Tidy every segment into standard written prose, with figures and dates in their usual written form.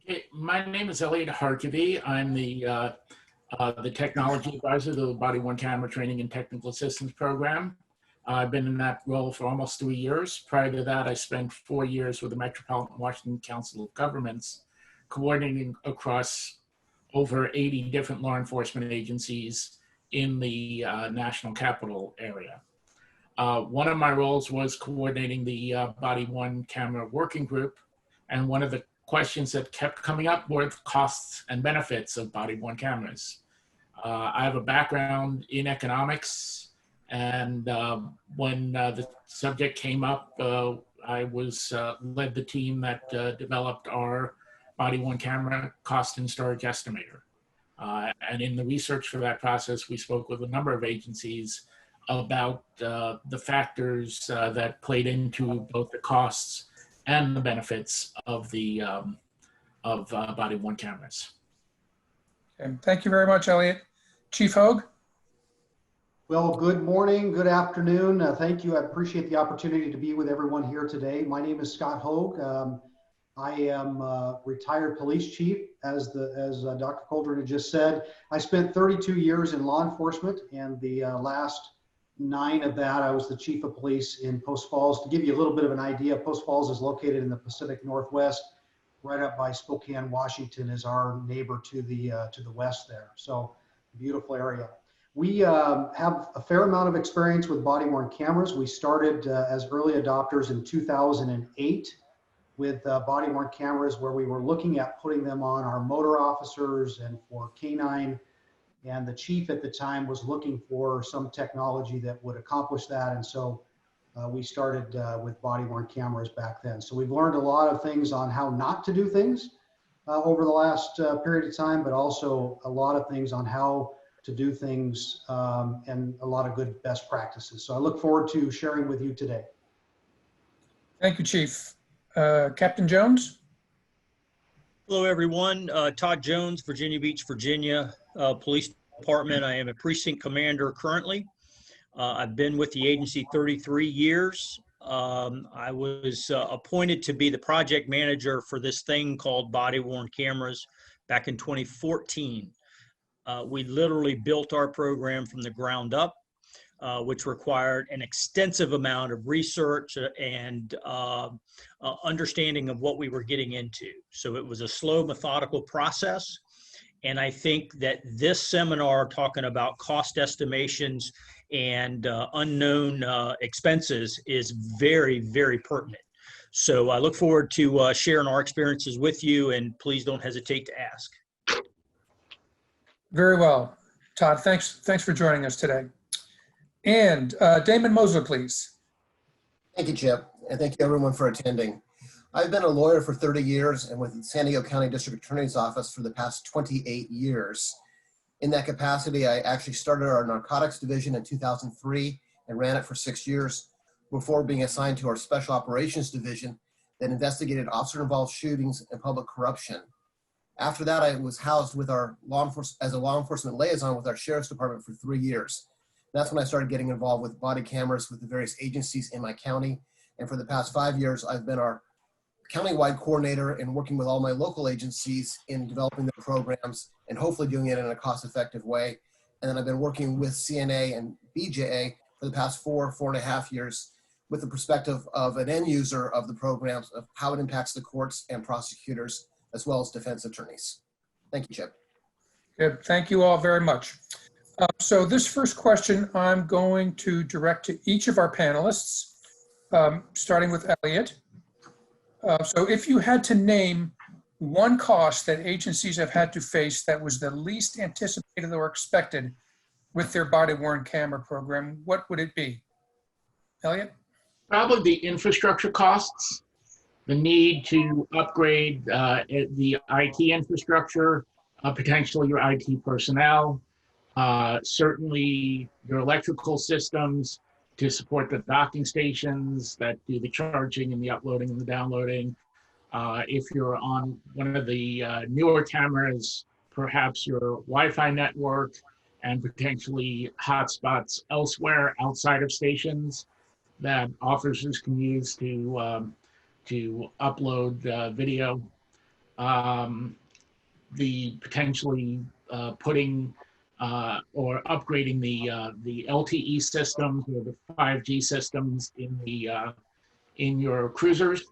Hey, my name is Elliot Harkavy. I'm the technology advisor of the Body Worn Camera Training and Technical Assistance Program. I've been in that role for almost 3 years. Prior to that, I spent 4 years with the Metropolitan Washington Council of Governments, coordinating across over 80 different law enforcement agencies in the national capital area. One of my roles was coordinating the Body Worn Camera Working Group, and one of the questions that kept coming up were the costs and benefits of body worn cameras. I have a background in economics, and when the subject came up, I led the team that developed our body worn camera cost and storage estimator. And in the research for that process, we spoke with a number of agencies about the factors that played into both the costs and the benefits of the body-worn cameras. Okay. Thank you very much, Elliot. Chief Hogue? Well, good morning, good afternoon. Thank you. I appreciate the opportunity to be with everyone here today. My name is Scott Hogue. I am a retired police chief, as Dr. Coldren had just said. I spent 32 years in law enforcement, and the last 9 of that, I was the chief of police in Post Falls. To give you a little bit of an idea, Post Falls is located in the Pacific Northwest, right up by Spokane, Washington is our neighbor to the west there. So beautiful area. We have a fair amount of experience with body-worn cameras. We started as early adopters in 2008 with body-worn cameras, where we were looking at putting them on our motor officers and for canine. And the chief at the time was looking for some technology that would accomplish that. And so we started with body-worn cameras back then. So we've learned a lot of things on how not to do things over the last period of time, but also a lot of things on how to do things and a lot of good best practices. So I look forward to sharing with you today. Thank you, Chief. Captain Jones? Hello, everyone. Todd Jones, Virginia Beach, Virginia Police Department. I am a precinct commander currently. I've been with the agency 33 years. I was appointed to be the project manager for this thing called body-worn cameras back in 2014. We literally built our program from the ground up, which required an extensive amount of research and understanding of what we were getting into. So it was a slow, methodical process. And I think that this seminar talking about cost estimations and unknown expenses is very, very pertinent. So I look forward to sharing our experiences with you, and please don't hesitate to ask. Very well. Todd, thanks for joining us today. And Damon Moser, please. Thank you, Chip, and thank you everyone for attending. I've been a lawyer for 30 years and with the San Diego County District Attorney's Office for the past 28 years. In that capacity, I actually started our narcotics division in 2003 and ran it for 6 years before being assigned to our special operations division that investigated officer-involved shootings and public corruption. After that, I was housed with our as a law enforcement liaison with our sheriff's department for 3 years. That's when I started getting involved with body cameras with the various agencies in my county. And for the past 5 years, I've been our countywide coordinator and working with all my local agencies in developing the programs and hopefully doing it in a cost-effective way. And then I've been working with CNA and BJA for the past 4.5 years with the perspective of an end user of the programs, of how it impacts the courts and prosecutors, as well as defense attorneys. Thank you, Chip. Good. Thank you all very much. So this first question I'm going to direct to each of our panelists, starting with Elliot. So if you had to name one cost that agencies have had to face that was the least anticipated or expected with their body-worn camera program, what would it be? Elliot? Probably the infrastructure costs, the need to upgrade the IT infrastructure, potentially your IT personnel, certainly your electrical systems to support the docking stations that do the charging and the uploading and the downloading. If you're on one of the newer cameras, perhaps your Wi-Fi network and potentially hotspots elsewhere outside of stations that officers can use to upload video. the potentially putting or upgrading the LTE systems or the 5G systems in your cruisers.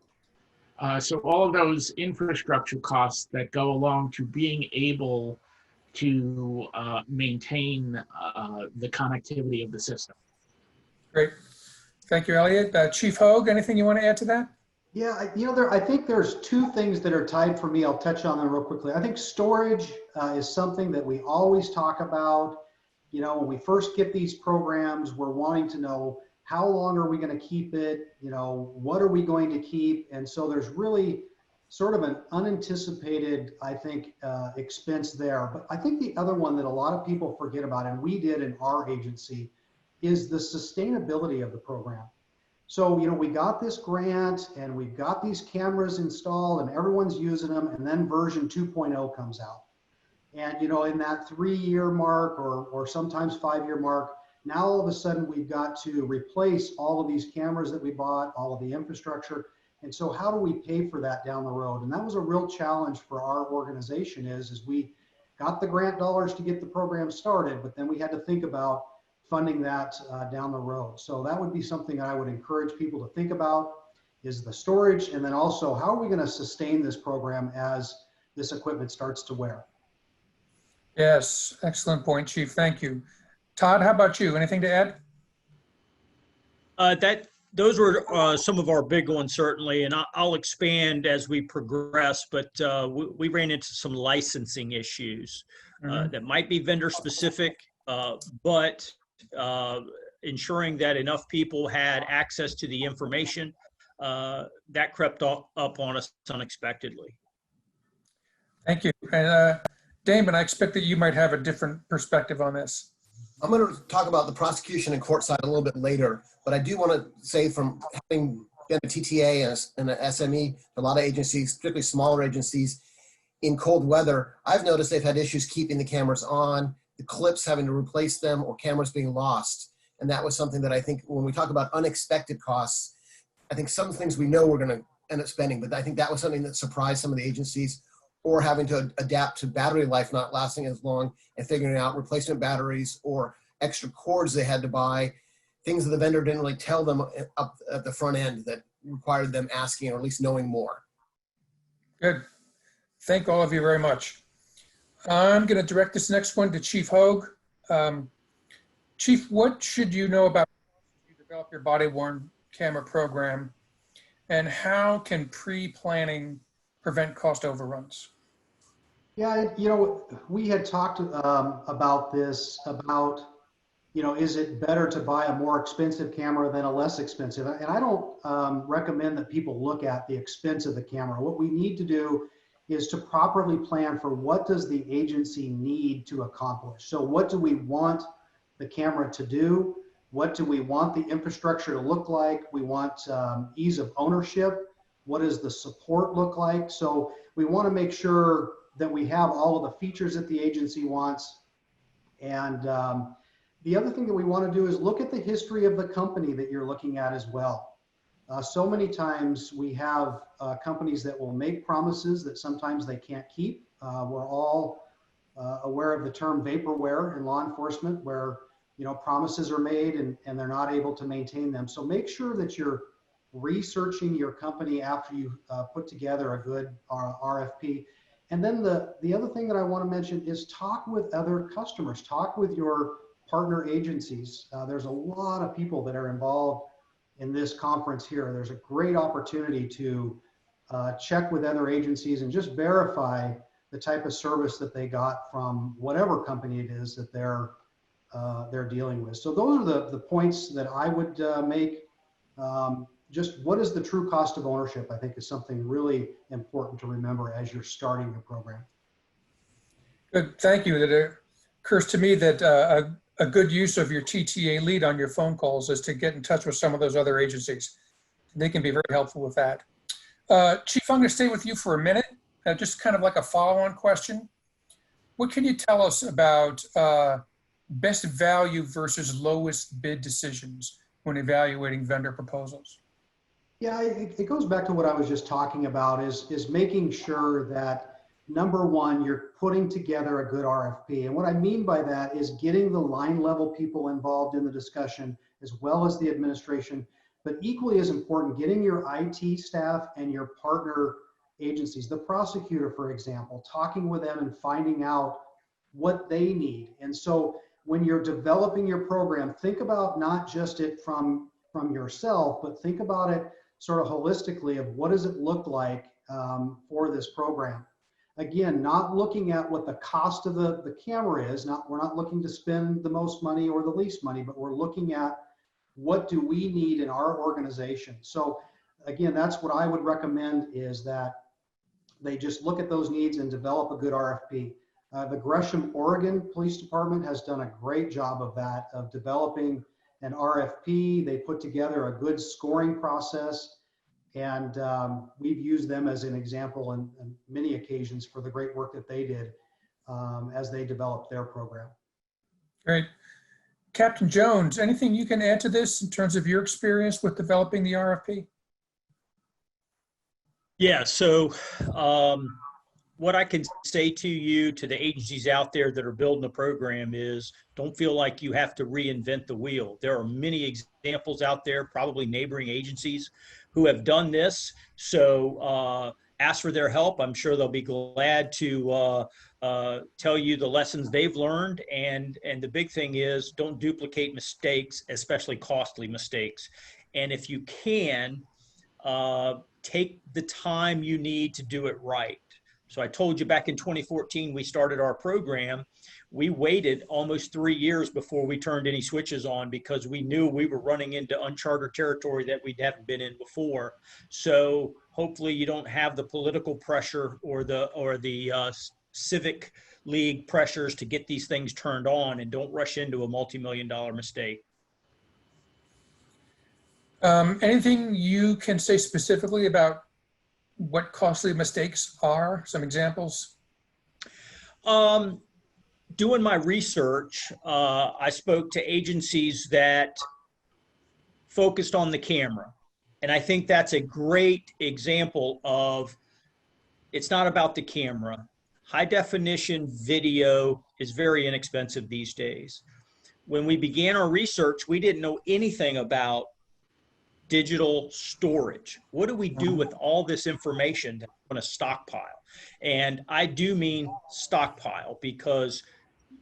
So all of those infrastructure costs that go along to being able to maintain the connectivity of the system. Great. Thank you, Elliot. Chief Hogue, anything you want to add to that? Yeah, I think there's two things that are tied for me. I'll touch on them real quickly. I think storage is something that we always talk about. When we first get these programs, we're wanting to know how long are we going to keep it? What are we going to keep? And so there's really sort of an unanticipated, I think, expense there. But I think the other one that a lot of people forget about, and we did in our agency, is the sustainability of the program. So, we got this grant and we've got these cameras installed and everyone's using them, and then version 2.0 comes out. And, in that 3-year mark or sometimes 5-year mark, now all of a sudden we've got to replace all of these cameras that we bought, all of the infrastructure. And so how do we pay for that down the road? And that was a real challenge for our organization is we got the grant dollars to get the program started, but then we had to think about funding that down the road. So that would be something I would encourage people to think about, is the storage, and then also how are we going to sustain this program as this equipment starts to wear? Yes, excellent point, Chief. Thank you. Todd, how about you? Anything to add? Those were some of our big ones, certainly, and I'll expand as we progress, but we ran into some licensing issues that might be vendor specific, but ensuring that enough people had access to the information, that crept up on us unexpectedly. Thank you. And Damon, I expect that you might have a different perspective on this. I'm going to talk about the prosecution and court side a little bit later, but I do want to say, from having been a TTA and an SME, a lot of agencies, particularly smaller agencies, in cold weather, I've noticed they've had issues keeping the cameras on, the clips having to replace them, or cameras being lost. And that was something that I think when we talk about unexpected costs, I think some things we know we're going to end up spending, but I think that was something that surprised some of the agencies, or having to adapt to battery life not lasting as long and figuring out replacement batteries or extra cords they had to buy, things that the vendor didn't really tell them up at the front end that required them asking or at least knowing more. Good. Thank all of you very much. I'm going to direct this next one to Chief Hogue. Chief, what should you know about how you develop your body-worn camera program, and how can pre-planning prevent cost overruns? Yeah, we had talked about this, is it better to buy a more expensive camera than a less expensive? And I don't recommend that people look at the expense of the camera. What we need to do is to properly plan for what does the agency need to accomplish. So what do we want the camera to do? What do we want the infrastructure to look like? We want ease of ownership. What does the support look like? So we want to make sure that we have all of the features that the agency wants. And the other thing that we want to do is look at the history of the company that you're looking at as well. So many times we have companies that will make promises that sometimes they can't keep. We're all aware of the term vaporware in law enforcement, where promises are made and they're not able to maintain them. So make sure that you're researching your company after you put together a good RFP. And then the other thing that I want to mention is talk with other customers, talk with your partner agencies. There's a lot of people that are involved in this conference here. There's a great opportunity to check with other agencies and just verify the type of service that they got from whatever company it is that they're dealing with. So those are the points that I would make. Just what is the true cost of ownership, I think, is something really important to remember as you're starting your program. Good, thank you. It occurs to me that a good use of your TTA lead on your phone calls is to get in touch with some of those other agencies. They can be very helpful with that. Chief, I'm going to stay with you for a minute, just kind of like a follow-on question. What can you tell us about best value versus lowest bid decisions when evaluating vendor proposals? Yeah, it goes back to what I was just talking about is making sure that, number one, you're putting together a good RFP. And what I mean by that is getting the line level people involved in the discussion as well as the administration, but equally as important, getting your IT staff and your partner agencies, the prosecutor, for example, talking with them and finding out what they need. And so when you're developing your program, think about not just it from yourself, but think about it sort of holistically of what does it look like for this program. Again, not looking at what the cost of the camera is, we're not looking to spend the most money or the least money, but we're looking at what do we need in our organization. So again, that's what I would recommend, is that they just look at those needs and develop a good RFP. The Gresham, Oregon Police Department has done a great job of that, of developing an RFP. They put together a good scoring process, and we've used them as an example on many occasions for the great work that they did as they developed their program. Great. Captain Jones, anything you can add to this in terms of your experience with developing the RFP? Yeah, so what I can say to you, to the agencies out there that are building a program, is don't feel like you have to reinvent the wheel. There are many examples out there, probably neighboring agencies, who have done this. So ask for their help. I'm sure they'll be glad to tell you the lessons they've learned. And the big thing is, don't duplicate mistakes, especially costly mistakes. And if you can, take the time you need to do it right. So I told you back in 2014, we started our program. We waited almost 3 years before we turned any switches on, because we knew we were running into uncharted territory that we hadn't been in before. So hopefully you don't have the political pressure or the civic league pressures to get these things turned on, and don't rush into a multi-million-dollar mistake. Anything you can say specifically about what costly mistakes are? Some examples? Doing my research, I spoke to agencies that focused on the camera. And I think that's a great example of, it's not about the camera. High definition video is very inexpensive these days. When we began our research, we didn't know anything about digital storage. What do we do with all this information that's on a stockpile? And I do mean stockpile, because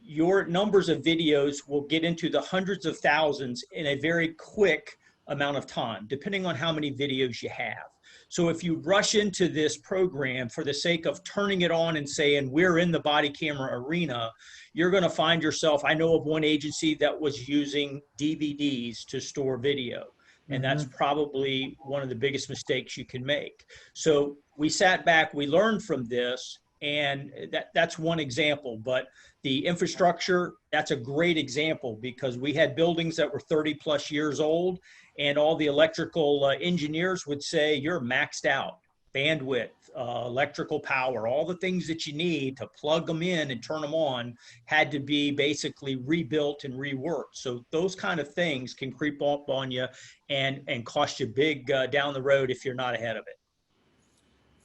your numbers of videos will get into the hundreds of thousands in a very quick amount of time, depending on how many videos you have. So if you rush into this program for the sake of turning it on and saying, we're in the body camera arena, you're going to find yourself, I know of one agency that was using DVDs to store video. And that's probably one of the biggest mistakes you can make. So we sat back, we learned from this, and that's one example. But the infrastructure, that's a great example, because we had buildings that were 30+ years old, and all the electrical engineers would say, you're maxed out. Bandwidth, electrical power, all the things that you need to plug them in and turn them on had to be basically rebuilt and reworked. So those kind of things can creep up on you and cost you big down the road if you're not ahead of it.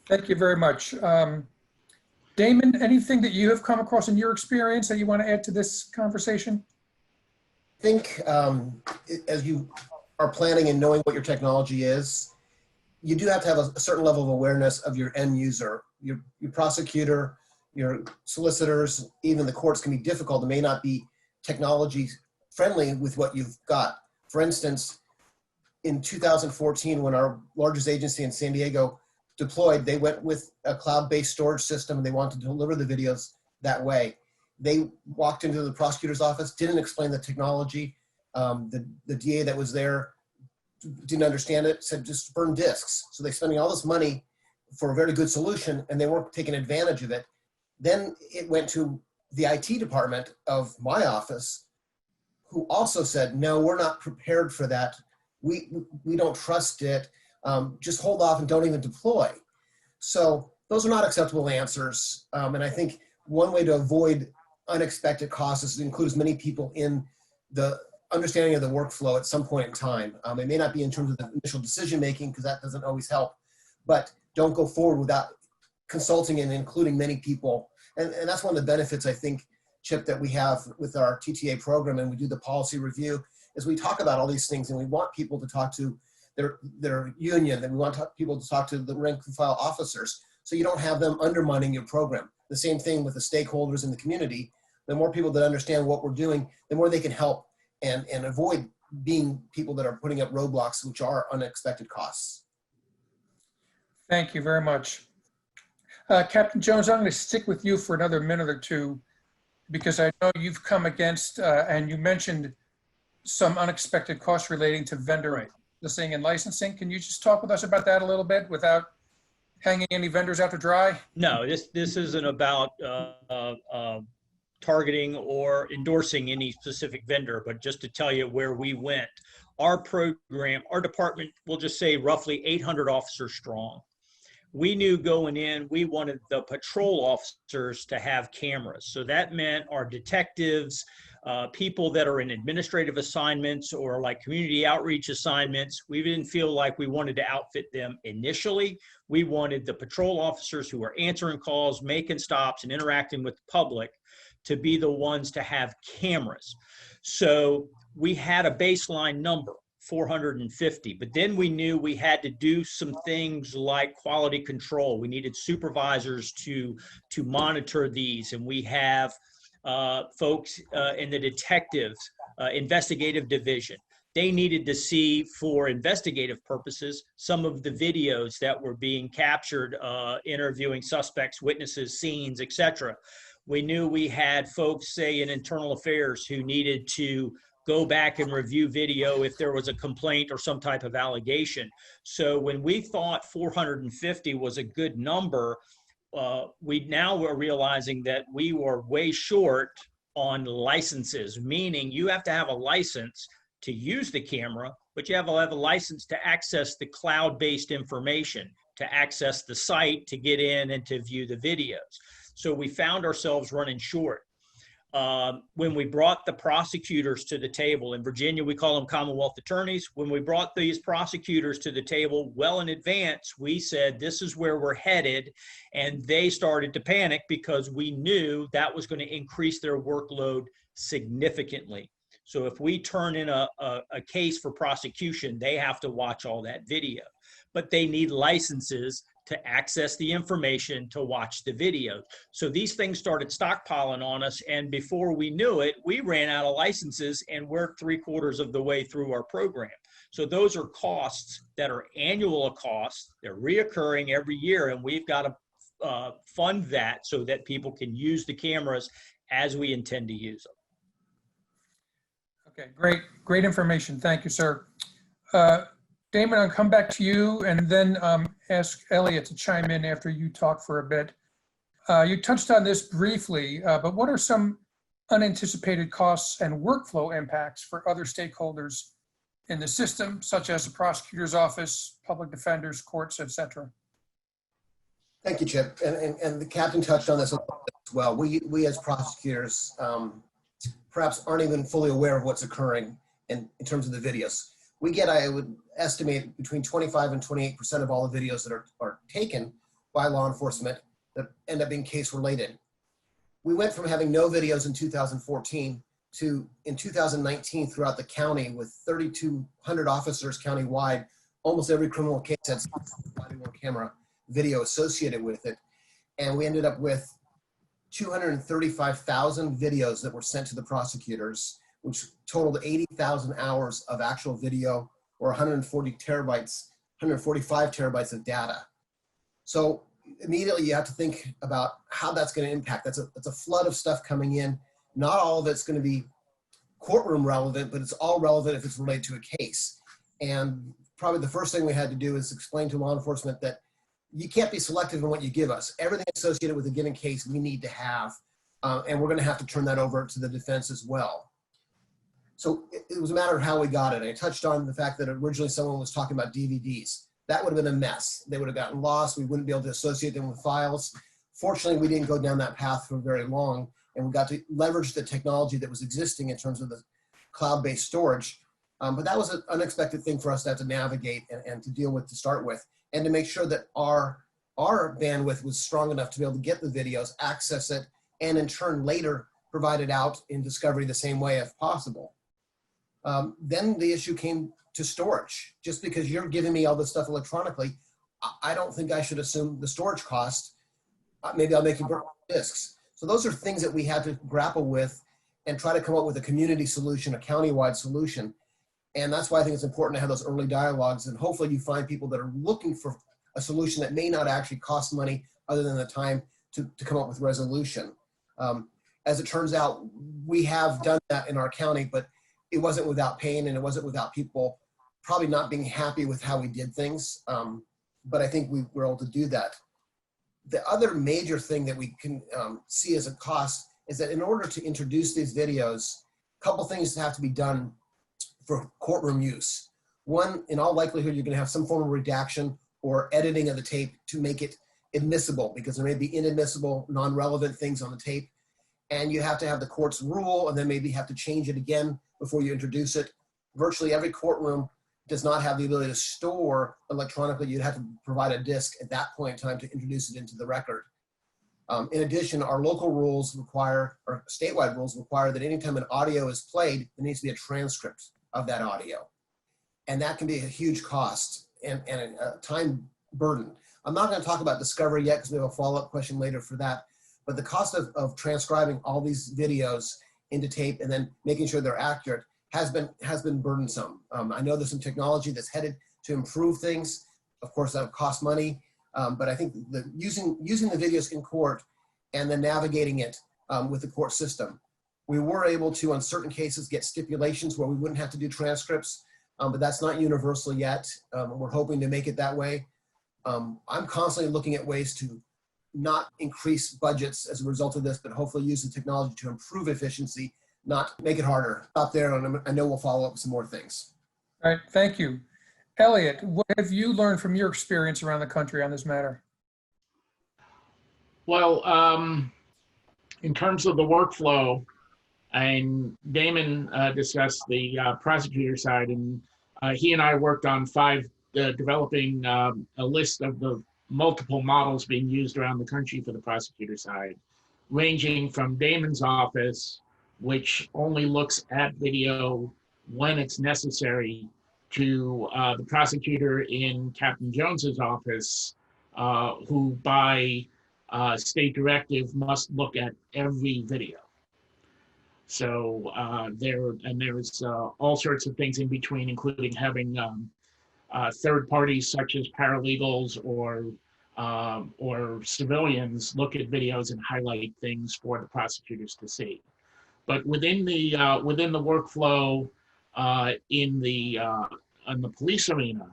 Thank you very much. Damon, anything that you have come across in your experience that you want to add to this conversation? I think as you are planning and knowing what your technology is, you do have to have a certain level of awareness of your end user. Your prosecutor, your solicitors, even the courts can be difficult. It may not be technology friendly with what you've got. For instance, in 2014, when our largest agency in San Diego deployed, they went with a cloud-based storage system, and they wanted to deliver the videos that way. They walked into the prosecutor's office, didn't explain the technology. The DA that was there didn't understand it, said just burn disks. So they're spending all this money for a very good solution, and they weren't taking advantage of it. Then it went to the IT department of my office, who also said, no, we're not prepared for that. We don't trust it. Just hold off and don't even deploy. So those are not acceptable answers. And I think one way to avoid unexpected costs is to include as many people in the understanding of the workflow at some point in time. It may not be in terms of the initial decision making, because that doesn't always help, but don't go forward without consulting and including many people. And that's one of the benefits, I think, Chip, that we have with our TTA program, and we do the policy review, is we talk about all these things, and we want people to talk to their union, and we want people to talk to the rank and file officers, so you don't have them undermining your program. The same thing with the stakeholders in the community. The more people that understand what we're doing, the more they can help and avoid being people that are putting up roadblocks, which are unexpected costs. Thank you very much. Captain Jones, I'm going to stick with you for another minute or two, because I know you've come against, and you mentioned some unexpected costs relating to vendor listing and licensing. Can you just talk with us about that a little bit without hanging any vendors out to dry? No, this isn't about targeting or endorsing any specific vendor, but just to tell you where we went. Our program, our department, we'll just say roughly 800 officers strong. We knew going in, we wanted the patrol officers to have cameras. So that meant our detectives, people that are in administrative assignments or like community outreach assignments. We didn't feel like we wanted to outfit them initially. We wanted the patrol officers who are answering calls, making stops, and interacting with the public to be the ones to have cameras. So we had a baseline number, 450, but then we knew we had to do some things like quality control. We needed supervisors to monitor these, and we have folks in the detectives investigative division. They needed to see, for investigative purposes, some of the videos that were being captured, interviewing suspects, witnesses, scenes, etc. We knew we had folks, say, in internal affairs who needed to go back and review video if there was a complaint or some type of allegation. So when we thought 450 was a good number, we now were realizing that we were way short on licenses, meaning you have to have a license to use the camera, but you have to have a license to access the cloud-based information, to access the site, to get in and to view the videos. So we found ourselves running short. When we brought the prosecutors to the table, in Virginia, we call them Commonwealth attorneys. When we brought these prosecutors to the table well in advance, we said, this is where we're headed. And they started to panic because we knew that was going to increase their workload significantly. So if we turn in a case for prosecution, they have to watch all that video, but they need licenses to access the information, to watch the video. So these things started stockpiling on us, and before we knew it, we ran out of licenses, and we're 3/4 of the way through our program. So those are costs that are annual costs. They're reoccurring every year, and we've got to fund that so that people can use the cameras as we intend to use them. Okay, great information. Thank you, sir. Damon, I'll come back to you and then ask Elliot to chime in after you talk for a bit. You touched on this briefly, but what are some unanticipated costs and workflow impacts for other stakeholders in the system, such as the prosecutor's office, public defenders, courts, etc.? Thank you, Chip. And the captain touched on this as well. We as prosecutors perhaps aren't even fully aware of what's occurring in terms of the videos. We get, I would estimate, between 25 and 28% of all the videos that are taken by law enforcement that end up being case related. We went from having no videos in 2014 to, in 2019, throughout the county with 3,200 officers countywide, almost every criminal case had some body-worn camera video associated with it. And we ended up with 235,000 videos that were sent to the prosecutors, which totaled 80,000 hours of actual video, or 145 terabytes of data. So immediately you have to think about how that's going to impact. That's a flood of stuff coming in. Not all of it's going to be courtroom relevant, but it's all relevant if it's related to a case. And probably the first thing we had to do is explain to law enforcement that you can't be selective in what you give us. Everything associated with a given case we need to have, and we're going to have to turn that over to the defense as well. So it was a matter of how we got it. I touched on the fact that originally someone was talking about DVDs. That would have been a mess. They would have gotten lost. We wouldn't be able to associate them with files. Fortunately, we didn't go down that path for very long, and we got to leverage the technology that was existing in terms of the cloud-based storage. But that was an unexpected thing for us to have to navigate and to deal with to start with, and to make sure that our bandwidth was strong enough to be able to get the videos, access it, and in turn later provide it out in Discovery the same way if possible. Then the issue came to storage. Just because you're giving me all this stuff electronically, I don't think I should assume the storage cost. Maybe I'll make you burn disks. So those are things that we had to grapple with and try to come up with a community solution, a countywide solution. And that's why I think it's important to have those early dialogues, and hopefully you find people that are looking for a solution that may not actually cost money other than the time to come up with resolution. As it turns out, we have done that in our county, but it wasn't without pain, and it wasn't without people probably not being happy with how we did things. But I think we were able to do that. The other major thing that we can see as a cost is that in order to introduce these videos, a couple things have to be done for courtroom use. One, in all likelihood, you're going to have some form of redaction or editing of the tape to make it admissible, because there may be inadmissible, non-relevant things on the tape. And you have to have the court's rule, and then maybe have to change it again before you introduce it. Virtually every courtroom does not have the ability to store electronically. You'd have to provide a disk at that point in time to introduce it into the record. In addition, our local rules require, or statewide rules require, that anytime an audio is played, there needs to be a transcript of that audio. And that can be a huge cost and a time burden. I'm not going to talk about Discovery yet because we have a follow-up question later for that. But the cost of transcribing all these videos into tape and then making sure they're accurate has been burdensome. I know there's some technology that's headed to improve things. Of course, that would cost money. But I think that using the videos in court and then navigating it with the court system, we were able to, on certain cases, get stipulations where we wouldn't have to do transcripts, but that's not universal yet. We're hoping to make it that way. I'm constantly looking at ways to not increase budgets as a result of this, but hopefully use the technology to improve efficiency, not make it harder. Stop there, and I know we'll follow up with some more things. All right, thank you. Elliot, what have you learned from your experience around the country on this matter? Well, in terms of the workflow, and Damon discussed the prosecutor side, and he and I worked on developing a list of the multiple models being used around the country for the prosecutor side, ranging from Damon's office, which only looks at video when it's necessary, to the prosecutor in Captain Jones's office, who by state directive must look at every video. So there's all sorts of things in between, including having third parties such as paralegals or civilians look at videos and highlight things for the prosecutors to see. But within the workflow in the police arena,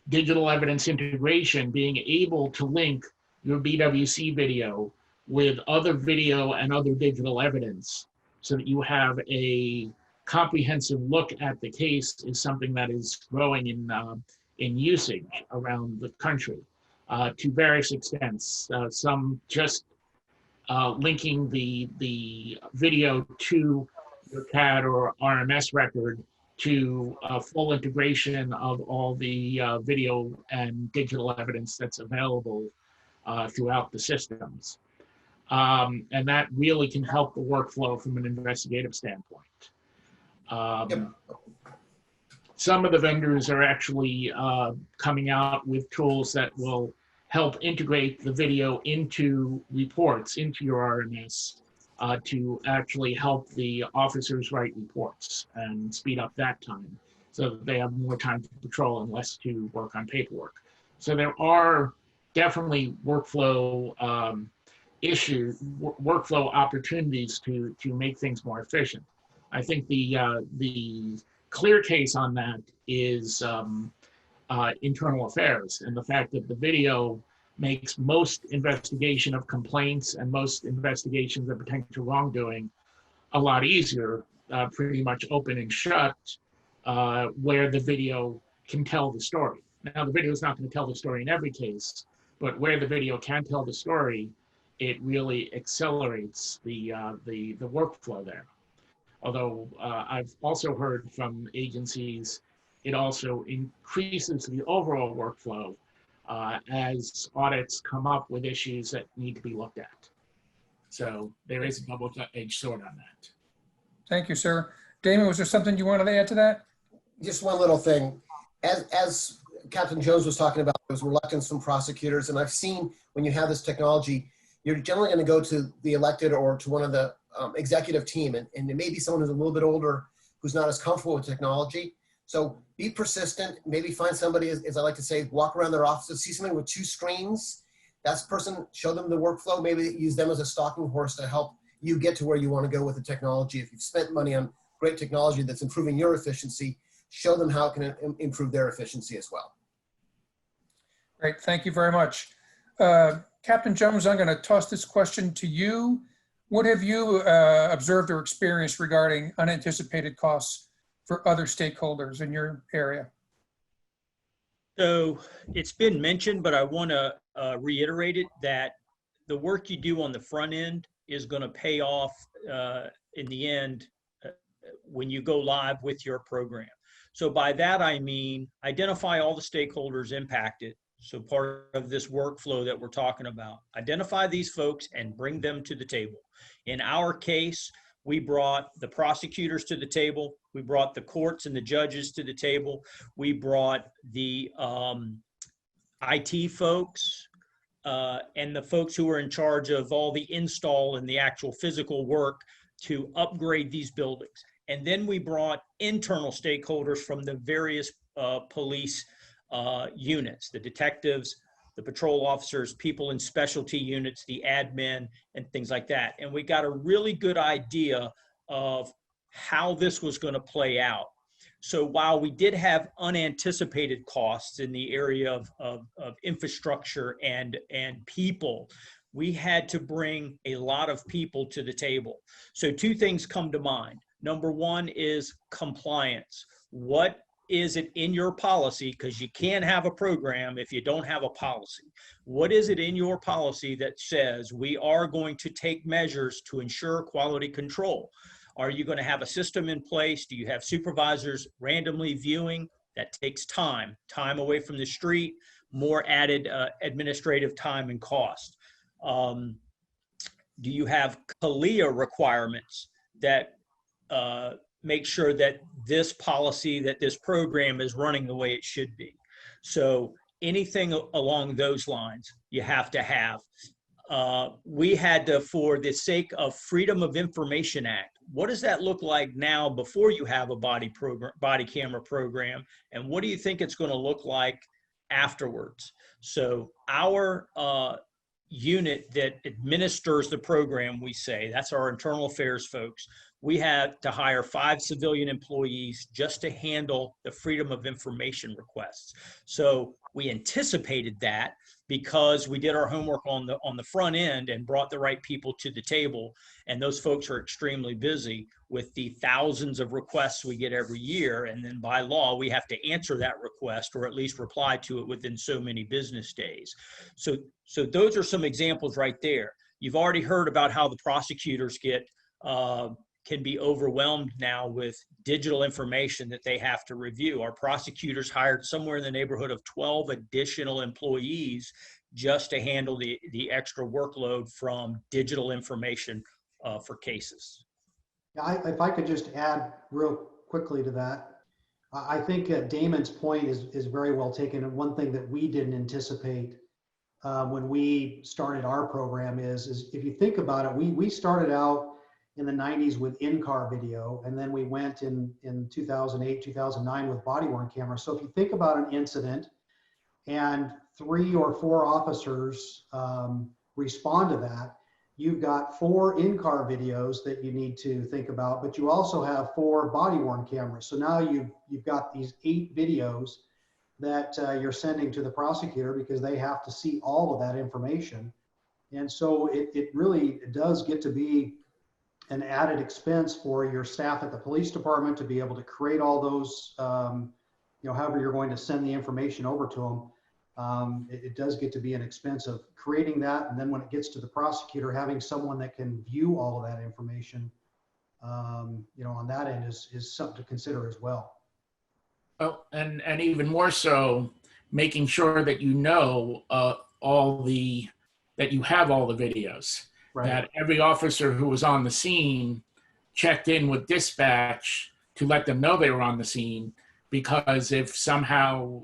digital evidence integration, being able to link your BWC video with other video and other digital evidence so that you have a comprehensive look at the case, is something that is growing in usage around the country to various extents. Some just linking the video to your CAD or RMS record, to full integration of all the video and digital evidence that's available throughout the systems. And that really can help the workflow from an investigative standpoint. Some of the vendors are actually coming out with tools that will help integrate the video into reports, into your RMS, to actually help the officers write reports and speed up that time so that they have more time to patrol and less to work on paperwork. So there are definitely workflow workflow opportunities to make things more efficient. I think the clear case on that is internal affairs, and the fact that the video makes most investigation of complaints and most investigations of potential wrongdoing a lot easier, pretty much open and shut, where the video can tell the story. Now, the video is not going to tell the story in every case, but where the video can tell the story, it really accelerates the workflow there. Although I've also heard from agencies, it also increases the overall workflow as audits come up with issues that need to be looked at. So there is a double-edged sword on that. Thank you, sir. Damon, was there something you wanted to add to that? Just one little thing. As Captain Jones was talking about, there was reluctance from prosecutors, and I've seen when you have this technology, you're generally going to go to the elected or to one of the executive team, and it may be someone who's a little bit older, who's not as comfortable with technology. So be persistent. Maybe find somebody, as I like to say, walk around their offices, see somebody with 2 screens. That's the person, show them the workflow. Maybe use them as a stalking horse to help you get to where you want to go with the technology. If you've spent money on great technology that's improving your efficiency, show them how it can improve their efficiency as well. Great, thank you very much. Captain Jones, I'm going to toss this question to you. What have you observed or experienced regarding unanticipated costs for other stakeholders in your area? So it's been mentioned, but I want to reiterate it, that the work you do on the front end is going to pay off in the end when you go live with your program. So by that, I mean, identify all the stakeholders impacted. So part of this workflow that we're talking about, identify these folks and bring them to the table. In our case, we brought the prosecutors to the table. We brought the courts and the judges to the table. We brought the IT folks and the folks who are in charge of all the install and the actual physical work to upgrade these buildings. And then we brought internal stakeholders from the various police units, the detectives, the patrol officers, people in specialty units, the admin, and things like that. And we got a really good idea of how this was going to play out. So while we did have unanticipated costs in the area of infrastructure and people, we had to bring a lot of people to the table. So 2 things come to mind. Number 1 is compliance. What is it in your policy? Because you can't have a program if you don't have a policy. What is it in your policy that says we are going to take measures to ensure quality control? Are you going to have a system in place? Do you have supervisors randomly viewing? That takes time away from the street, more added administrative time and cost. Do you have CALIA requirements that make sure that this policy, that this program is running the way it should be? So anything along those lines, you have to have. We had to, for the sake of Freedom of Information Act, what does that look like now before you have a body camera program? And what do you think it's going to look like afterwards? So our unit that administers the program, we say, that's our internal affairs folks, we had to hire 5 civilian employees just to handle the Freedom of Information requests. So we anticipated that because we did our homework on the front end and brought the right people to the table. And those folks are extremely busy with the thousands of requests we get every year. And then by law, we have to answer that request or at least reply to it within so many business days. So those are some examples right there. You've already heard about how the prosecutors can be overwhelmed now with digital information that they have to review. Our prosecutors hired somewhere in the neighborhood of 12 additional employees just to handle the extra workload from digital information for cases. Yeah, if I could just add real quickly to that, I think Damon's point is very well taken. And one thing that we didn't anticipate when we started our program is if you think about it, we started out in the 90s with in-car video, and then we went in 2008, 2009 with body-worn cameras. So if you think about an incident and 3 or 4 officers respond to that, you've got 4 in-car videos that you need to think about, but you also have 4 body-worn cameras. So now you've got these 8 videos that you're sending to the prosecutor because they have to see all of that information. And so it really does get to be an added expense for your staff at the police department to be able to create all those, however you're going to send the information over to them. It does get to be an expense of creating that. And then when it gets to the prosecutor, having someone that can view all of that information on that end is something to consider as well. Well, and even more so, making sure that that you have all the videos, Right. that every officer who was on the scene checked in with dispatch to let them know they were on the scene, because if somehow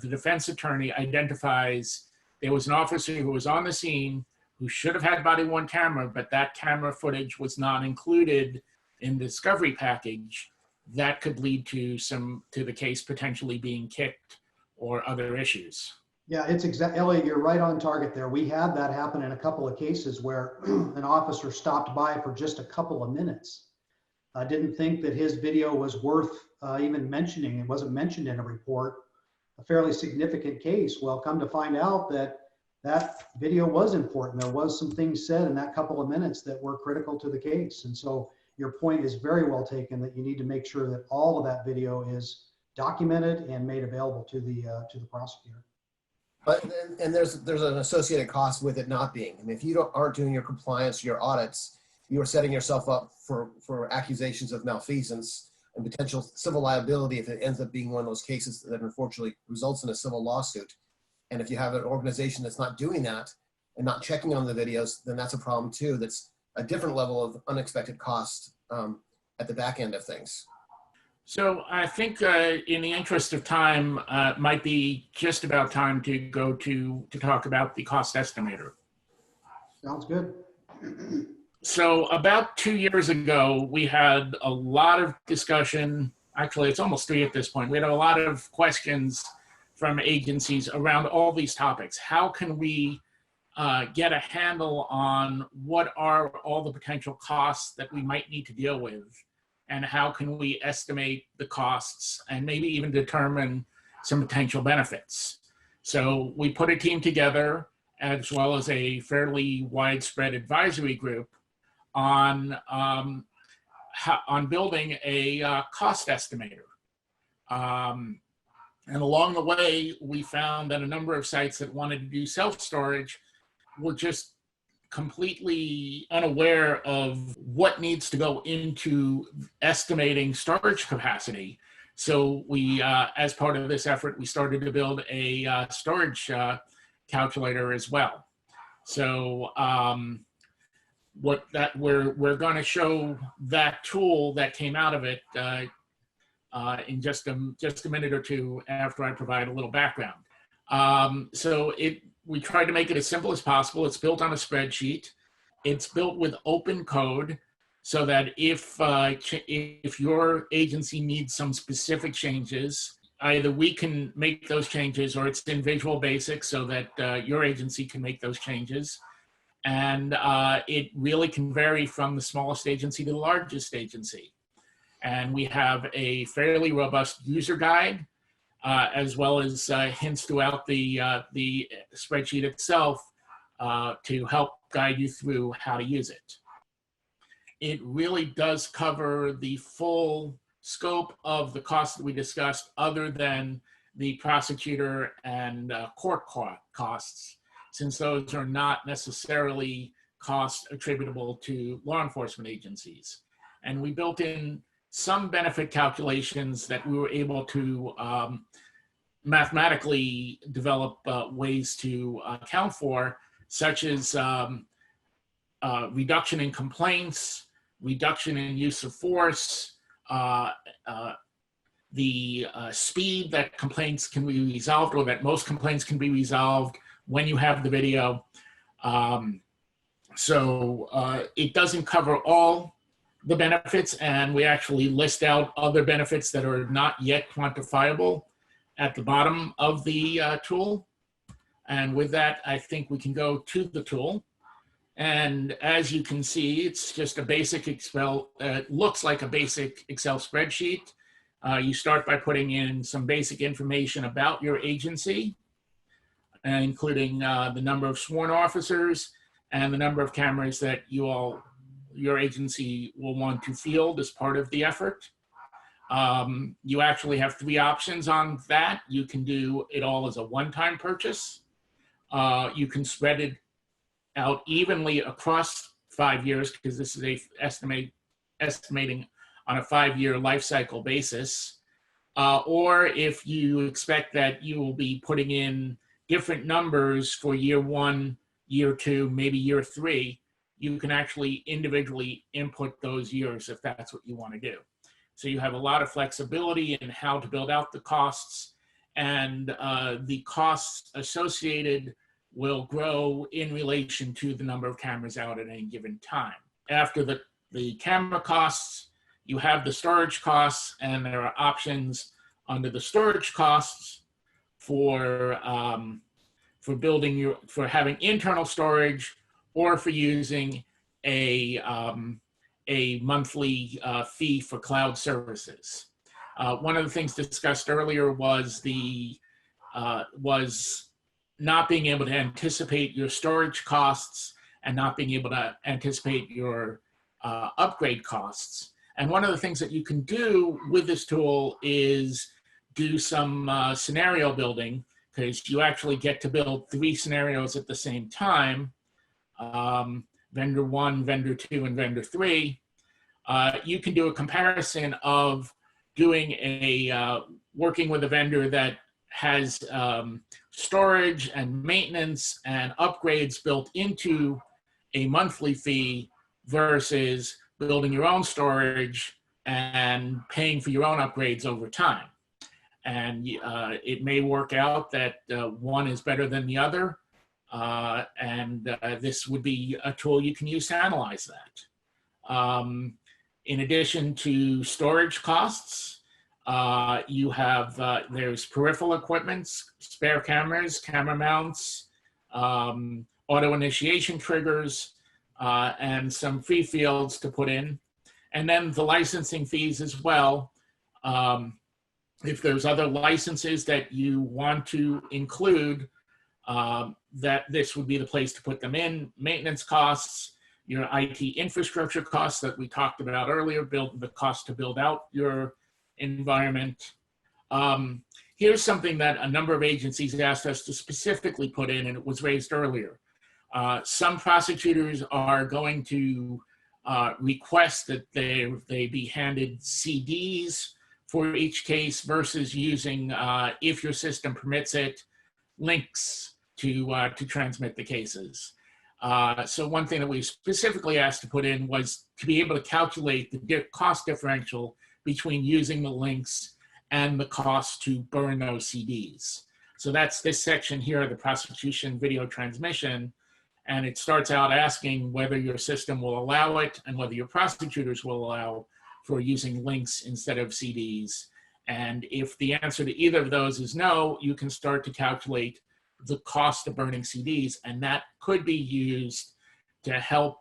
the defense attorney identifies there was an officer who was on the scene who should have had body-worn camera, but that camera footage was not included in the discovery package, that could lead to the case potentially being kicked or other issues. Yeah, it's Elliot, you're right on target there. We had that happen in a couple of cases where an officer stopped by for just a couple of minutes. I didn't think that his video was worth even mentioning. It wasn't mentioned in a report, a fairly significant case. Well, come to find out that that video was important. There was some things said in that couple of minutes that were critical to the case. And so your point is very well taken, that you need to make sure that all of that video is documented and made available to the prosecutor. But and there's an associated cost with it not being. I mean, if you aren't doing your compliance, your audits, you are setting yourself up for accusations of malfeasance and potential civil liability if it ends up being one of those cases that unfortunately results in a civil lawsuit. And if you have an organization that's not doing that and not checking on the videos, then that's a problem too. That's a different level of unexpected cost at the back end of things. So I think in the interest of time, might be just about time to go to talk about the cost estimator. Sounds good. So about 2 years ago, we had a lot of discussion. Actually, it's almost 3 at this point. We had a lot of questions from agencies around all these topics. How can we get a handle on what are all the potential costs that we might need to deal with? And how can we estimate the costs and maybe even determine some potential benefits? So we put a team together, as well as a fairly widespread advisory group, on building a cost estimator. And along the way, we found that a number of sites that wanted to do self-storage were just completely unaware of what needs to go into estimating storage capacity. So we, as part of this effort, we started to build a storage calculator as well. So we're going to show that tool that came out of it in just a minute or two after I provide a little background. We tried to make it as simple as possible. It's built on a spreadsheet. It's built with open code, so that if your agency needs some specific changes, either we can make those changes or it's in Visual Basic so that your agency can make those changes. And it really can vary from the smallest agency to the largest agency. And we have a fairly robust user guide, as well as hints throughout the spreadsheet itself to help guide you through how to use it. It really does cover the full scope of the costs that we discussed, other than the prosecutor and court costs, since those are not necessarily costs attributable to law enforcement agencies. And we built in some benefit calculations that we were able to mathematically develop ways to account for, such as reduction in complaints, reduction in use of force, the speed that complaints can be resolved, or that most complaints can be resolved when you have the video. It doesn't cover all the benefits, and we actually list out other benefits that are not yet quantifiable at the bottom of the tool. And with that, I think we can go to the tool. And as you can see, it's just a basic Excel, it looks like a basic Excel spreadsheet. You start by putting in some basic information about your agency, including the number of sworn officers and the number of cameras that your agency will want to field as part of the effort. You actually have 3 options on that. You can do it all as a one-time purchase. You can spread it out evenly across 5 years, because this is a estimate estimating on a 5-year life cycle basis. Or if you expect that you will be putting in different numbers for year 1, year 2, maybe year 3, you can actually individually input those years if that's what you want to do. So you have a lot of flexibility in how to build out the costs, and the costs associated will grow in relation to the number of cameras out at any given time. After the camera costs, you have the storage costs, and there are options under the storage costs for having internal storage, or for using a monthly fee for cloud services. One of the things discussed earlier was not being able to anticipate your storage costs and not being able to anticipate your upgrade costs. And one of the things that you can do with this tool is do some scenario building, because you actually get to build 3 scenarios at the same time, vendor 1, vendor 2, and vendor 3. You can do a comparison of doing working with a vendor that has storage and maintenance and upgrades built into a monthly fee versus building your own storage and paying for your own upgrades over time. And it may work out that one is better than the other. This would be a tool you can use to analyze that. In addition to storage costs, you have, there's peripheral equipment, spare cameras, camera mounts, auto initiation triggers, and some free fields to put in. And then the licensing fees as well. If there's other licenses that you want to include, that this would be the place to put them in. Maintenance costs, your IT infrastructure costs that we talked about earlier, the cost to build out your environment. Here's something that a number of agencies asked us to specifically put in, and it was raised earlier. Some prosecutors are going to request that they be handed CDs for each case versus using, if your system permits it, links to transmit the cases. So one thing that we specifically asked to put in was to be able to calculate the cost differential between using the links and the cost to burn those CDs. So that's this section here, the prosecution video transmission. And it starts out asking whether your system will allow it and whether your prosecutors will allow for using links instead of CDs. And if the answer to either of those is no, you can start to calculate the cost of burning CDs, and that could be used to help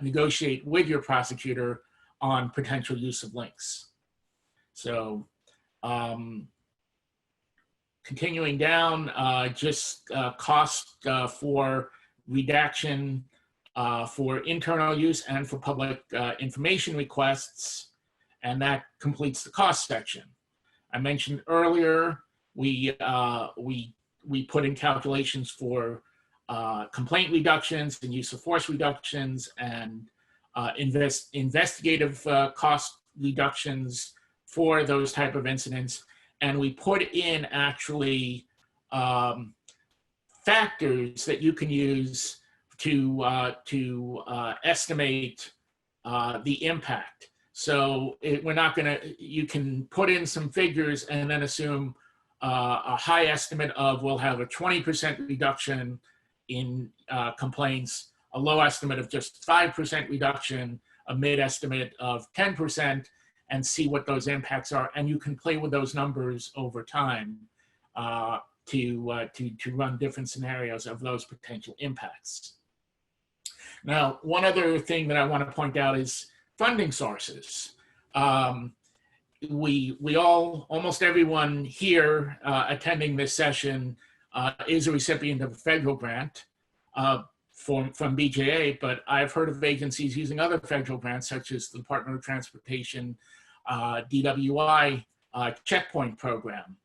negotiate with your prosecutor on potential use of links. So continuing down, just cost for redaction for internal use and for public information requests, and that completes the cost section. I mentioned earlier, we put in calculations for complaint reductions and use of force reductions and investigative cost reductions for those type of incidents. And we put in actually factors that you can use to estimate the impact. So we're not gonna, you can put in some figures and then assume a high estimate of we'll have a 20% reduction in complaints, a low estimate of just 5% reduction, a mid estimate of 10%, and see what those impacts are. And you can play with those numbers over time to run different scenarios of those potential impacts. Now, one other thing that I want to point out is funding sources. We all, almost everyone here attending this session is a recipient of a federal grant from BJA, but I've heard of agencies using other federal grants, such as the Department of Transportation, DWI checkpoint program.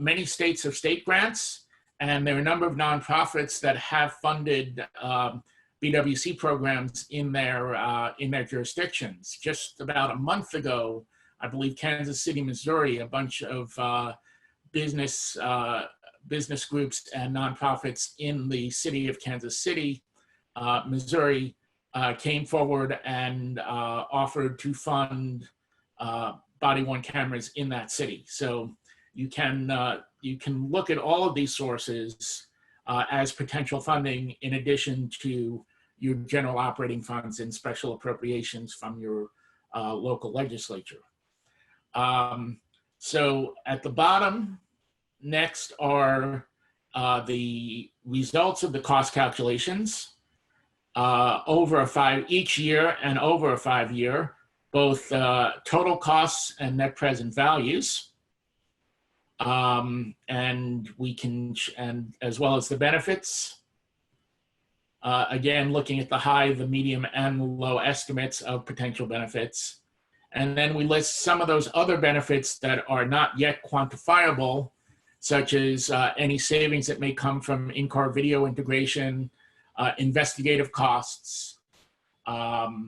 Many states have state grants, and there are a number of nonprofits that have funded BWC programs in their jurisdictions. Just about a month ago, I believe Kansas City, Missouri, a bunch of business groups and nonprofits in the city of Kansas City, Missouri, came forward and offered to fund body-worn cameras in that city. So you can look at all of these sources as potential funding in addition to your general operating funds and special appropriations from your local legislature. So at the bottom, next are the results of the cost calculations each year and over a 5-year, both total costs and net present values. And as well as the benefits. Again, looking at the high, the medium, and low estimates of potential benefits. And then we list some of those other benefits that are not yet quantifiable, such as any savings that may come from in-car video integration, investigative costs, officer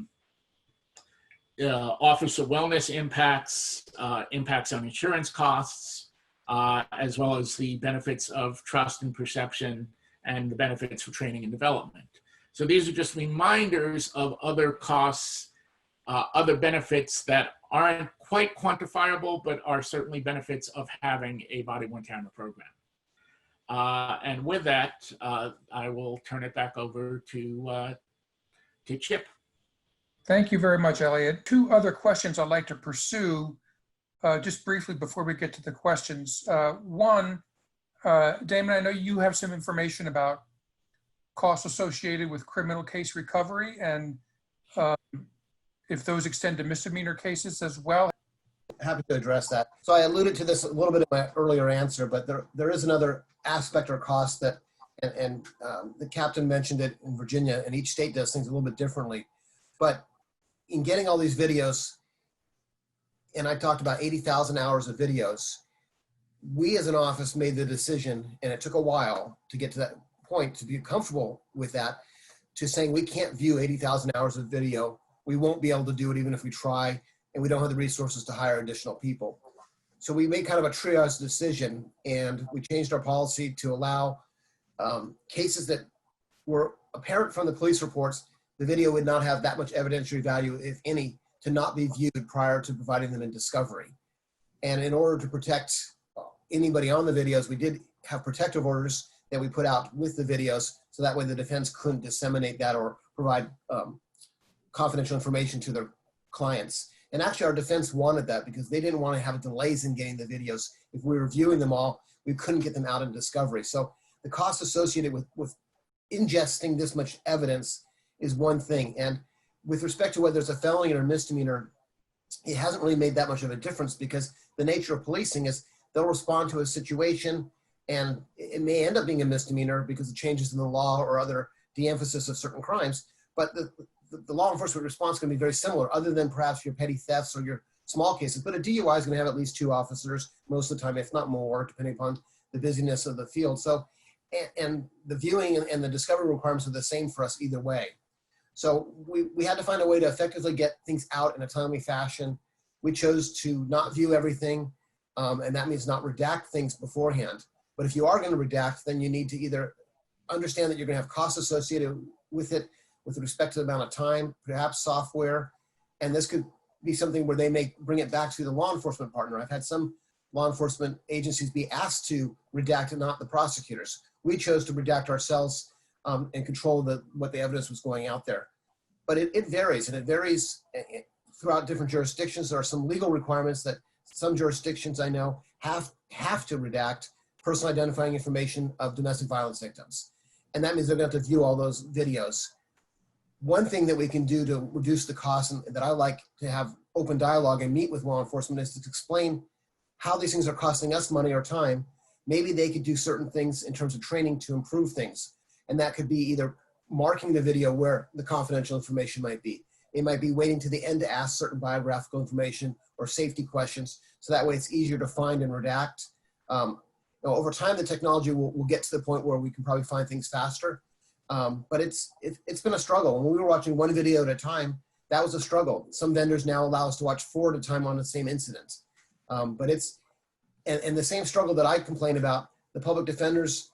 wellness impacts, impacts on insurance costs, as well as the benefits of trust and perception and the benefits for training and development. So these are just reminders of other costs, other benefits that aren't quite quantifiable, but are certainly benefits of having a body-worn camera program. And with that, I will turn it back over to Chip. Thank you very much, Elliot. 2 other questions I'd like to pursue just briefly before we get to the questions. One, Damon, I know you have some information about costs associated with criminal case recovery and if those extend to misdemeanor cases as well. Happy to address that. So I alluded to this a little bit in my earlier answer, but there is another aspect or cost that, and the captain mentioned it in Virginia, and each state does things a little bit differently. But in getting all these videos, and I talked about 80,000 hours of videos, we as an office made the decision, and it took a while to get to that point, to be comfortable with that, to saying we can't view 80,000 hours of video. We won't be able to do it even if we try, and we don't have the resources to hire additional people. So we made kind of a triage decision, and we changed our policy to allow cases that were apparent from the police reports. The video would not have that much evidentiary value, if any, to not be viewed prior to providing them in discovery. And in order to protect anybody on the videos, we did have protective orders that we put out with the videos, so that way the defense couldn't disseminate that or provide confidential information to their clients. And actually our defense wanted that because they didn't want to have delays in getting the videos. If we were viewing them all, we couldn't get them out in discovery. So the cost associated with ingesting this much evidence is one thing. And with respect to whether it's a felony or misdemeanor, it hasn't really made that much of a difference because the nature of policing is they'll respond to a situation and it may end up being a misdemeanor because of changes in the law or other de-emphasis of certain crimes. But the law enforcement response can be very similar, other than perhaps your petty thefts or your small cases. But a DUI is going to have at least 2 officers most of the time, if not more, depending upon the busyness of the field. So, and the viewing and the discovery requirements are the same for us either way. So we had to find a way to effectively get things out in a timely fashion. We chose to not view everything, and that means not redact things beforehand. But if you are going to redact, then you need to either understand that you're going to have costs associated with it, with respect to the amount of time, perhaps software, and this could be something where they may bring it back to the law enforcement partner. I've had some law enforcement agencies be asked to redact and not the prosecutors. We chose to redact ourselves and control what the evidence was going out there. But it varies, and it varies throughout different jurisdictions. There are some legal requirements that some jurisdictions I know have to redact personal identifying information of domestic violence victims. And that means they're going to have to view all those videos. One thing that we can do to reduce the cost, and that I like to have open dialogue and meet with law enforcement, is to explain how these things are costing us money or time. Maybe they could do certain things in terms of training to improve things. And that could be either marking the video where the confidential information might be. It might be waiting to the end to ask certain biographical information or safety questions, so that way it's easier to find and redact. Over time, the technology will get to the point where we can probably find things faster. But it's been a struggle. When we were watching one video at a time, that was a struggle. Some vendors now allow us to watch 4 at a time on the same incident. But it's, and the same struggle that I complain about, the public defenders,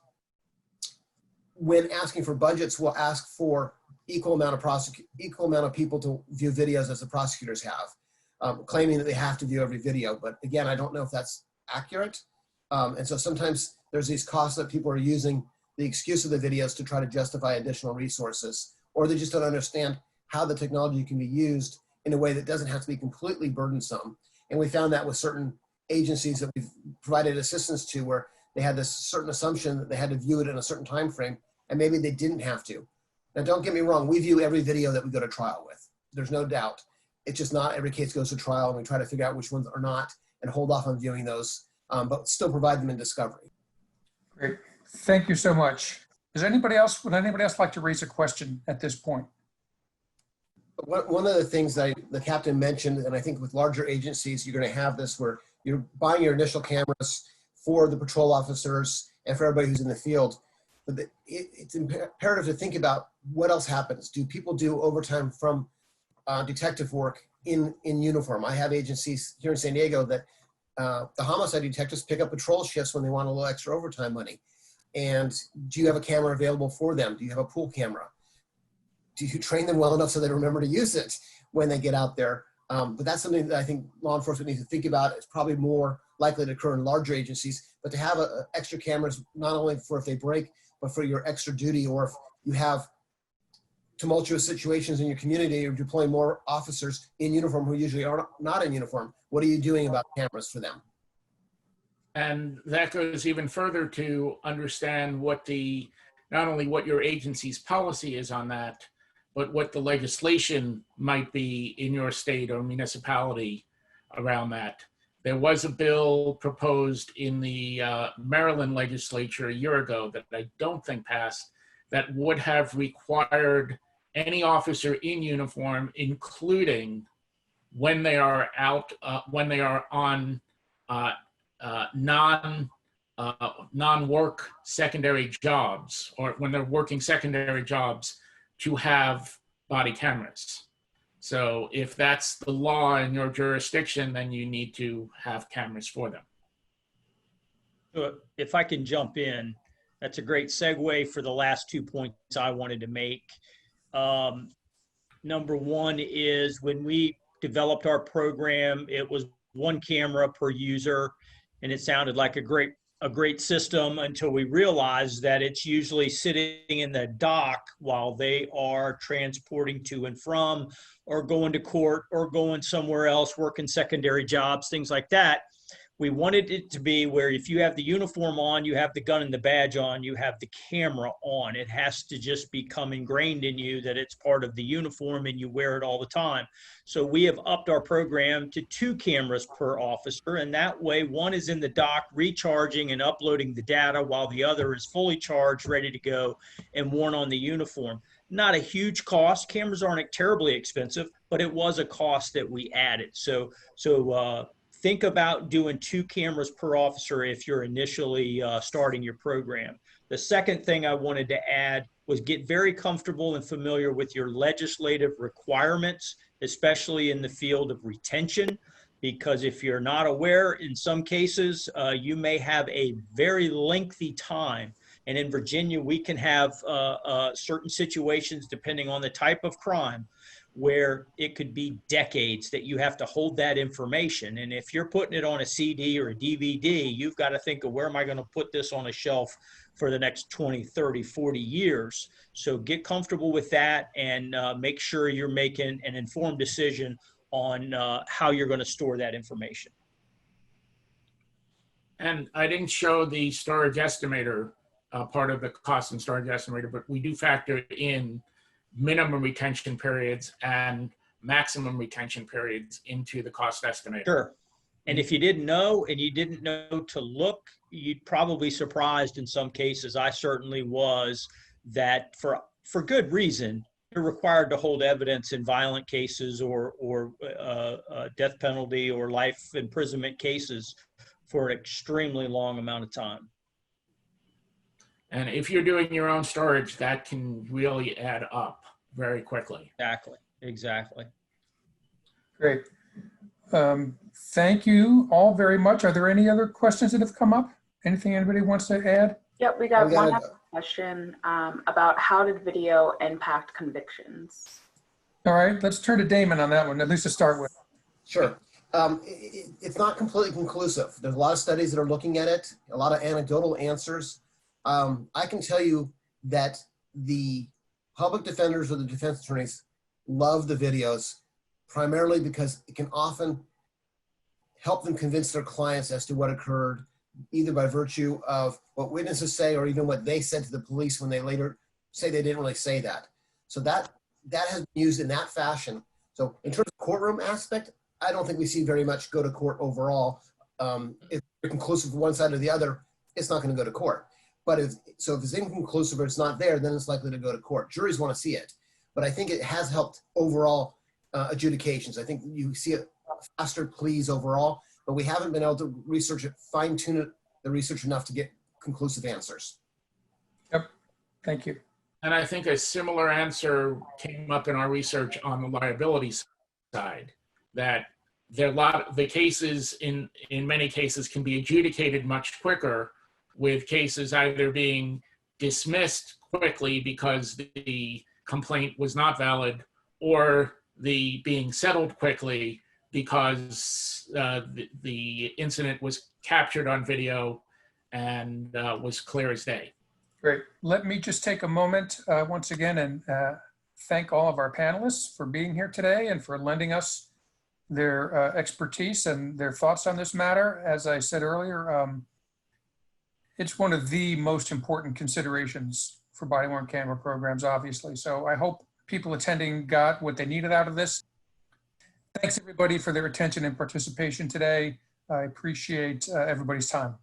when asking for budgets, will ask for equal amount of people to view videos as the prosecutors have, claiming that they have to view every video. But again, I don't know if that's accurate. And so sometimes there's these costs that people are using the excuse of the videos to try to justify additional resources, or they just don't understand how the technology can be used in a way that doesn't have to be completely burdensome. And we found that with certain agencies that we've provided assistance to, where they had this certain assumption that they had to view it in a certain time frame, and maybe they didn't have to. Now, don't get me wrong, we view every video that we go to trial with. There's no doubt. It's just not every case goes to trial, and we try to figure out which ones are not and hold off on viewing those, but still provide them in discovery. Great. Thank you so much. Would anybody else like to raise a question at this point? One of the things that the captain mentioned, and I think with larger agencies, you're going to have this where you're buying your initial cameras for the patrol officers and for everybody who's in the field. But it's imperative to think about what else happens. Do people do overtime from detective work in uniform? I have agencies here in San Diego that the homicide detectives pick up patrol shifts when they want a little extra overtime money. And do you have a camera available for them? Do you have a pool camera? Do you train them well enough so they remember to use it when they get out there? But that's something that I think law enforcement needs to think about. It's probably more likely to occur in larger agencies, but to have extra cameras, not only for if they break, but for your extra duty, or if you have tumultuous situations in your community, you're deploying more officers in uniform who usually are not in uniform. What are you doing about cameras for them? And that goes even further to understand what not only what your agency's policy is on that, but what the legislation might be in your state or municipality around that. There was a bill proposed in the Maryland legislature a year ago that I don't think passed, that would have required any officer in uniform, including when they are out, when they are on non-work secondary jobs, or when they're working secondary jobs, to have body cameras. So if that's the law in your jurisdiction, then you need to have cameras for them. If I can jump in, that's a great segue for the last 2 points I wanted to make. Number one is, when we developed our program, it was 1 camera per user, and it sounded like a great system until we realized that it's usually sitting in the dock while they are transporting to and from, or going to court, or going somewhere else, working secondary jobs, things like that. We wanted it to be where if you have the uniform on, you have the gun and the badge on, you have the camera on. It has to just become ingrained in you that it's part of the uniform and you wear it all the time. So we have upped our program to 2 cameras per officer, and that way 1 is in the dock recharging and uploading the data, while the other is fully charged, ready to go, and worn on the uniform. Not a huge cost. Cameras aren't terribly expensive, but it was a cost that we added. So think about doing 2 cameras per officer if you're initially starting your program. The second thing I wanted to add was get very comfortable and familiar with your legislative requirements, especially in the field of retention, because if you're not aware, in some cases, you may have a very lengthy time. And in Virginia, we can have certain situations, depending on the type of crime, where it could be decades that you have to hold that information. And if you're putting it on a CD or a DVD, you've got to think of, where am I going to put this on a shelf for the next 20, 30, 40 years? So get comfortable with that, and make sure you're making an informed decision on how you're going to store that information. And I didn't show the storage estimator part of the cost and storage estimator, but we do factor in minimum retention periods and maximum retention periods into the cost estimator. Sure. And if you didn't know, and you didn't know to look, you'd probably be surprised in some cases. I certainly was, that for good reason, you're required to hold evidence in violent cases or death penalty or life imprisonment cases for an extremely long amount of time. And if you're doing your own storage, that can really add up very quickly. Exactly, exactly. Great. Thank you all very much. Are there any other questions that have come up? Anything anybody wants to add? Yep, we got We one gotta other question about how did video impact convictions? All right, let's turn to Damon on that one, at least to start with. Sure. It's not completely conclusive. There's a lot of studies that are looking at it, a lot of anecdotal answers. I can tell you that the public defenders or the defense attorneys love the videos primarily because it can often help them convince their clients as to what occurred, either by virtue of what witnesses say or even what they said to the police when they later say they didn't really say that. So that has been used in that fashion. So in terms of courtroom aspect, I don't think we see very much go to court overall. If it's conclusive for one side or the other, it's not going to go to court. But if it's inconclusive or it's not there, then it's likely to go to court. Juries want to see it. But I think it has helped overall adjudications. I think you see it faster pleas overall, but we haven't been able to research it, fine-tune it, the research enough to get conclusive answers. Yep, thank you. And I think a similar answer came up in our research on the liability side, that the cases in many cases can be adjudicated much quicker, with cases either being dismissed quickly because the complaint was not valid, or the being settled quickly because the incident was captured on video and was clear as day. Great. Let me just take a moment once again and thank all of our panelists for being here today and for lending us their expertise and their thoughts on this matter. As I said earlier, it's one of the most important considerations for body-worn camera programs, obviously. So I hope people attending got what they needed out of this. Thanks everybody for their attention and participation today. I appreciate everybody's time.